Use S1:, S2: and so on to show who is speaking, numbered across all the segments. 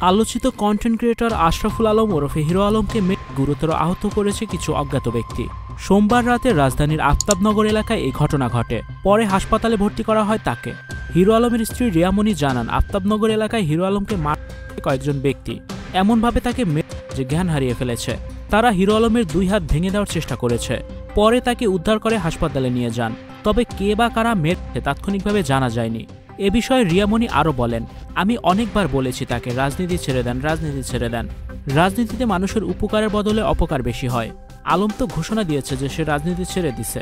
S1: আলোচিত content creator Ashraful Alam ওরফে hero আলমকে গুরুতর আহত করেছে কিছু অজ্ঞাত ব্যক্তি। সোমবার রাতে রাজধানীর আফতাবনগর এলাকায় এই ঘটনা ঘটে। পরে হাসপাতালে ভর্তি করা হয় তাকে। হিরো আলমের স্ত্রী রিয়ামণি জানান, আফতাবনগর এলাকায় হিরো আলমকে মারতে কয়েকজন ব্যক্তি এমনভাবে তাকে যে জ্ঞান হারিয়ে ফেলেছে। তারা হিরো আলমের 2 হাত ভেঙে দেওয়ার চেষ্টা করেছে। পরে তাকে উদ্ধার করে হাসপাতালে নিয়ে যান। তবে কে বা কারা মেরেছে তাৎক্ষণিকভাবে জানা যায়নি। এ বিষয়ে রিয়ামণি আরও বলেন, আমি অনেকবার বলেছি তাকে রাজনীতি ছেড়ে দেন, রাজনীতি ছেড়ে দেন। রাজনীতিতে মানুষের উপকারের বদলে অপকার বেশি হয়। আলম তো ঘোষণা দিয়েছে যে সে রাজনীতি ছেড়ে দিছে।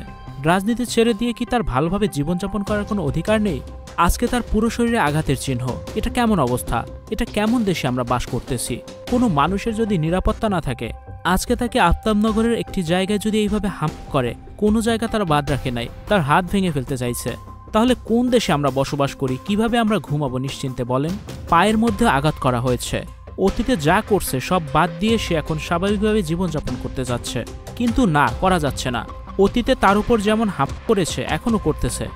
S1: রাজনীতি ছেড়ে দিয়ে কি তার ভালোভাবে জীবনযাপন করার কোনো অধিকার নেই? আজকে তার পুরো শরীরে আঘাতের চিহ্ন। এটা কেমন অবস্থা? এটা কেমন দেশে আমরা বাস করতেছি? কোনো মানুষের যদি নিরাপত্তা না থাকে, আজকে তাকে আফতাবনগরের একটি জায়গায় যদি এইভাবে হামলা করে, কোনো জায়গা তারা বাদ রাখে নাই, তার হাত ভেঙে ফেলতে চাইছে, তাহলে কোন দেশে আমরা বসবাস করি? কিভাবে আমরা ঘুমাবো নিশ্চিন্তে বলেন? পায়ের মধ্যে আঘাত করা হয়েছে। অতীতে যা করছে সব বাদ দিয়ে সে এখন স্বাভাবিকভাবে জীবনযাপন করতে যাচ্ছে, কিন্তু না, করা যাচ্ছে না। অতীতে তার উপর যেমন হামলা করেছে এখনো করতেছে।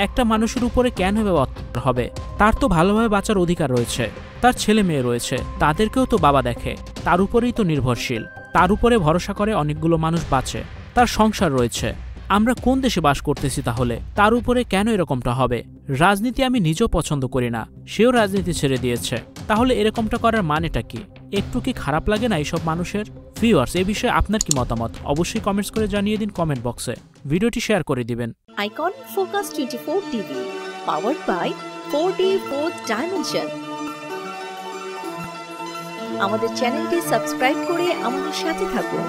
S1: একটা মানুষের উপরে কেন অত্যাচার হবে? তার তো ভালোভাবে বাঁচার অধিকার রয়েছে। তার ছেলে মেয়ে রয়েছে, তাদেরকেও তো বাবা দেখে। তার উপরেই তো নির্ভরশীল। তার উপরে ভরসা করে অনেকগুলো মানুষ বাঁচে। তার সংসার রয়েছে। আমরা কোন দেশে বাস করতেছি তাহলে? তার উপরে কেন এরকমটা হবে? রাজনীতি আমি নিজেও পছন্দ করি না, সেও রাজনীতি ছেড়ে দিয়েছে। তাহলে এরকমটা করার মানেটা কি? একটু কি খারাপ লাগে না এইসব মানুষের? ভিউয়ার্স, এ বিষয়ে আপনার কি মতামত অবশ্যই কমেন্টস করে জানিয়ে দিন কমেন্ট বক্সে। ভিডিওটি শেয়ার করে দিবেন।
S2: Icon focus 24 TV, powered by 4D Fourth Dimension। আমাদের চ্যানেলটি সাবস্ক্রাইব করে আমাদের সাথে থাকুন।